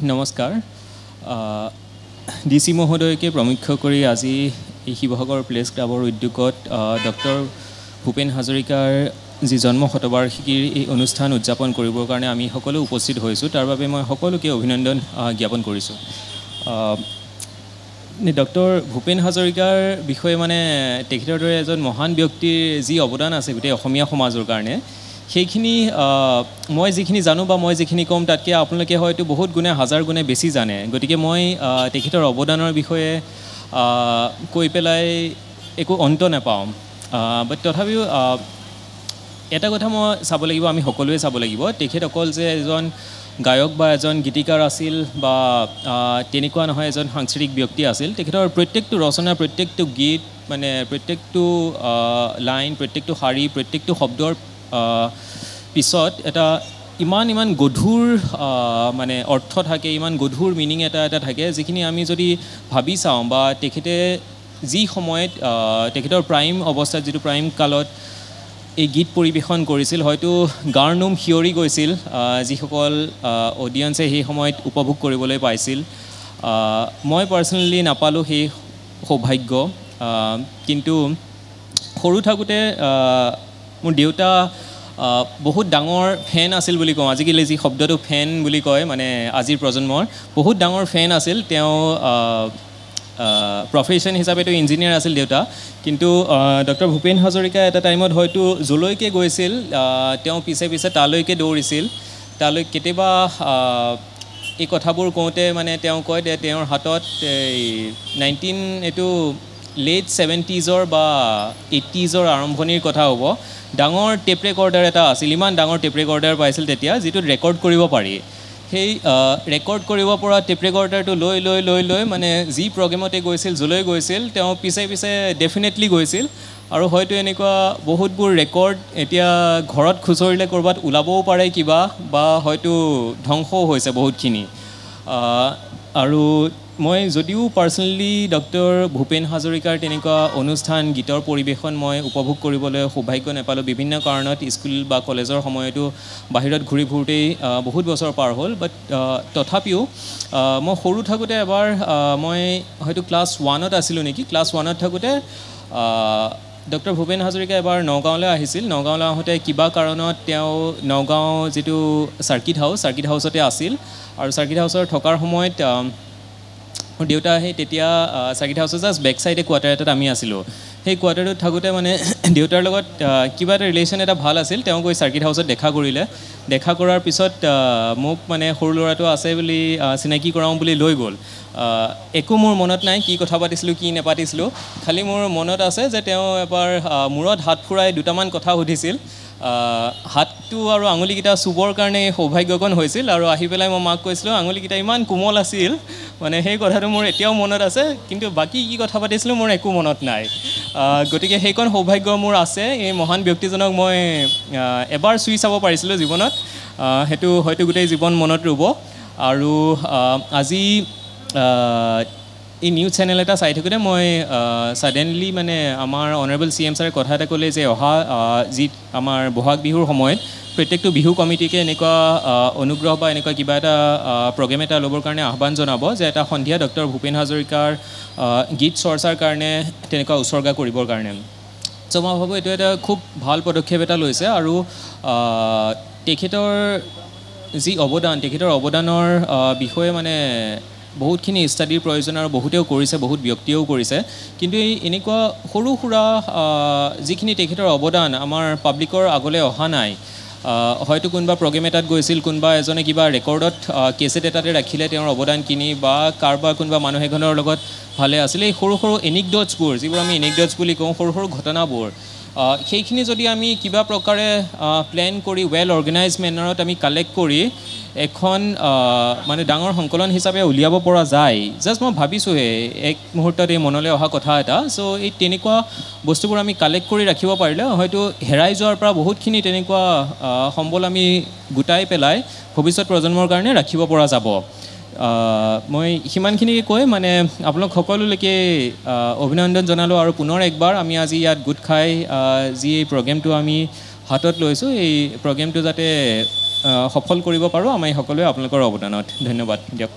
নমস্কাৰ ডিসি মহোদয়কে প্ৰমুখ্য কৰি আজি এই শিৱসাগৰ প্লেছ ক্লাবৰ উদ্যোগত ডক্টৰ ভূপেন হাজৰিকাৰ যি জন্ম শতবাৰ্ষিকীৰ এই অনুষ্ঠান উদযাপন কৰিবৰ কাৰণে আমি সকলো উপস্থিত হৈছোঁ তাৰ বাবে মই সকলোকে অভিনন্দন জ্ঞাপন কৰিছোঁ ডক্টৰ ভূপেন হাজৰিকাৰ বিষয়ে মানে তেখেতৰ দৰে এজন মহান ব্যক্তিৰ যি অৱদান আছে গোটেই অসমীয়া সমাজৰ কাৰণে সেইখিনি মই যিখিনি জানো বা মই যিখিনি ক'ম তাতকৈ আপোনালোকে হয়তো বহুত গুণে হাজাৰ গুণে বেছি জানে গতিকে মই তেখেতৰ অৱদানৰ বিষয়ে কৈ পেলাই একো অন্ত নাপাওঁ বাট তথাপিও এটা কথা মই চাব লাগিব আমি সকলোৱে চাব লাগিব তেখেত অকল যে এজন গায়ক বা এজন গীতিকাৰ আছিল বা তেনেকুৱা নহয় এজন সাংস্কৃতিক ব্যক্তি আছিল তেখেতৰ প্ৰত্যেকটো ৰচনা প্ৰত্যেকটো গীত মানে প্ৰত্যেকটো লাইন প্ৰত্যেকটো শাৰী প্ৰত্যেকটো শব্দৰ পিছত এটা ইমান গধুৰ মানে অৰ্থ থাকে ইমান গধুৰ মিনিং এটা থাকে যিখিনি আমি যদি ভাবি চাওঁ বা তেখেতে যি সময়ত তেখেতৰ প্ৰাইম অৱস্থাত যিটো প্ৰাইম কালত এই গীত পৰিৱেশন কৰিছিল হয়তো গাৰ নোম শিয়ৰি গৈছিল যিসকল অডিয়েন্সে সেই সময়ত উপভোগ কৰিবলৈ পাইছিল মই পাৰ্চনেলি নাপালোঁ সেই সৌভাগ্য কিন্তু সৰু থাকোঁতে মোৰ দেউতা বহুত ডাঙৰ ফেন আছিল বুলি কওঁ আজিকালি যি শব্দটো ফেন বুলি কয় মানে আজিৰ প্ৰজন্মৰ বহুত ডাঙৰ ফেন আছিল তেওঁ প্ৰফেশ্যন হিচাপেতো ইঞ্জিনিয়াৰ আছিল দেউতা কিন্তু ডক্টৰ ভূপেন হাজৰিকা এটা টাইমত হয়তো যলৈকে গৈছিল তেওঁ পিছে তালৈকে দৌৰিছিল তালৈ কেতিয়াবা এই কথাবোৰ কওঁতে মানে তেওঁ কয় যে তেওঁৰ হাতত এইটো লেট 70s বা 80s আৰম্ভণিৰ কথা হ'ব ডাঙৰ টেপ ৰেকৰ্ডাৰ এটা আছিল ইমান ডাঙৰ টেপ ৰেকৰ্ডাৰ পাইছিল তেতিয়া যিটোত ৰেকৰ্ড কৰিব পাৰি সেই ৰেকৰ্ড কৰিব পৰা টেপ ৰেকৰ্ডাৰটো লৈ মানে যি প্ৰগ্ৰেমতে গৈছিল যলৈ গৈছিল তেওঁ পিছে ডেফিনেটলি গৈছিল আৰু হয়তো এনেকুৱা বহুতবোৰ ৰেকৰ্ড এতিয়া ঘৰত খুচৰিলে ক'ৰবাত ওলাবও পাৰে কিবা বা হয়তো ধ্বংসও হৈছে বহুতখিনি আৰু মই যদিও পাৰ্চনেলি ডক্টৰ ভূপেন হাজৰিকাৰ তেনেকুৱা অনুষ্ঠান গীতৰ পৰিৱেশন মই উপভোগ কৰিবলৈ সৌভাগ্য নাপালোঁ বিভিন্ন কাৰণত স্কুল বা কলেজৰ সময়তো বাহিৰত ঘূৰি ফুৰোঁতেই বহুত বছৰ পাৰ হ'ল বাট তথাপিও মই সৰু থাকোঁতে এবাৰ মই হয়তো ক্লাছ 1ত আছিলোঁ নেকি ক্লাছ 1ত থাকোঁতে ডক্টৰ ভূপেন হাজৰিকা এবাৰ নগাঁৱলৈ আহিছিল নগাঁৱলৈ আহোঁতে কিবা কাৰণত তেওঁ নগাঁও যিটো চাৰ্কিট হাউচতে আছিল আৰু চাৰ্কিট হাউচৰ থকাৰ সময়ত মোৰ দেউতা সেই তেতিয়া চাৰ্কিট হাউচৰ জাষ্ট বেক চাইডে কোৱাৰ্টাৰ এটাত আমি আছিলোঁ সেই কোৱাৰ্টাৰটোত থাকোঁতে মানে দেউতাৰ লগত কিবা এটা ৰিলেশ্যন এটা ভাল আছিল তেওঁ গৈ চাৰ্কিট হাউচত দেখা কৰিলে দেখা কৰাৰ পিছত মোক মানে সৰু ল'ৰাটো আছে বুলি চিনাকি কৰাওঁ বুলি লৈ গ'ল একো মোৰ মনত নাই কি কথা পাতিছিলোঁ কি নেপাতিছিলোঁ খালি মোৰ মনত আছে যে তেওঁ এবাৰ মূৰত হাত ফুৰাই দুটামান কথা সুধিছিল হাতটো আৰু আঙুলিকেইটা চুবৰ কাৰণে সৌভাগ্যকণ হৈছিল আৰু আহি পেলাই মই মাক কৈছিলোঁ আঙুলিকেইটা ইমান কোমল আছিল মানে সেই কথাটো মোৰ এতিয়াও মনত আছে কিন্তু বাকী কি কথা পাতিছিলোঁ মোৰ একো মনত নাই গতিকে সেইকণ সৌভাগ্য মোৰ আছে এই মহান ব্যক্তিজনক মই এবাৰ চুই চাব পাৰিছিলোঁ জীৱনত সেইটো হয়তো গোটেই জীৱন মনত ৰ'ব আৰু আজি এই নিউজ চেনেল এটা চাই থাকোঁতে মই ছাডেনলি মানে আমাৰ অনাৰেবল CM ছাৰে কথা এটা ক'লে যে অহা যি আমাৰ বহাগ বিহুৰ সময়ত প্ৰত্যেকটো বিহু কমিটিকে এনেকুৱা অনুগ্ৰহ বা এনেকুৱা কিবা এটা প্ৰগ্ৰেম এটা ল'বৰ কাৰণে আহ্বান জনাব যে এটা সন্ধিয়া ডক্টৰ ভূপেন হাজৰিকাৰ গীত চৰ্চাৰ কাৰণে তেনেকুৱা উৎসৰ্গা কৰিবৰ কাৰণে চ' মই ভাবোঁ এইটো এটা খুব ভাল পদক্ষেপ এটা লৈছে আৰু তেখেতৰ যি অৱদান তেখেতৰ অৱদানৰ বিষয়ে মানে বহুতখিনি ষ্টাডিৰ প্ৰয়োজন আৰু বহুতেও কৰিছে বহুত ব্যক্তিয়েও কৰিছে কিন্তু এই এনেকুৱা সৰু সুৰা যিখিনি তেখেতৰ অৱদান আমাৰ পাব্লিকৰ আগলৈ অহা নাই হয়তো কোনোবা প্ৰগ্ৰেম এটাত গৈছিল কোনোবা এজনে কিবা ৰেকৰ্ডত কেছেট এটাতে ৰাখিলে তেওঁৰ অৱদানখিনি বা কাৰোবাৰ কোনোবা মানুহ এজনৰ লগত ভালে আছিলে এই সৰু এনিকডটছবোৰ যিবোৰ আমি এনিকডটছ বুলি কওঁ সৰু ঘটনাবোৰ সেইখিনি যদি আমি কিবা প্ৰকাৰে প্লেন কৰি ৱেল অৰ্গেনাইজ মেনাৰত আমি কালেক্ট কৰি এখন মানে ডাঙৰ সংকলন হিচাপে উলিয়াব পৰা যায় জাষ্ট মই ভাবিছোঁহে এক মুহূৰ্তত এই মনলৈ অহা কথা এটা চ' এই তেনেকুৱা বস্তুবোৰ আমি কালেক্ট কৰি ৰাখিব পাৰিলে হয়তো হেৰাই যোৱাৰ পৰা বহুতখিনি তেনেকুৱা সম্বল আমি গোটাই পেলাই ভৱিষ্যত প্ৰজন্মৰ কাৰণে ৰাখিব পৰা যাব মই সিমানখিনিকে কৈ মানে আপোনালোক সকলোলৈকে অভিনন্দন জনালোঁ আৰু পুনৰ একবাৰ আমি আজি ইয়াত গোট খাই যি এই প্ৰগ্ৰেমটো আমি হাতত লৈছোঁ এই প্ৰগ্ৰেমটো যাতে সফল কৰিব পাৰোঁ আমি সকলোৱে আপোনালোকৰ অৱদানত ধন্যবাদ দিয়ক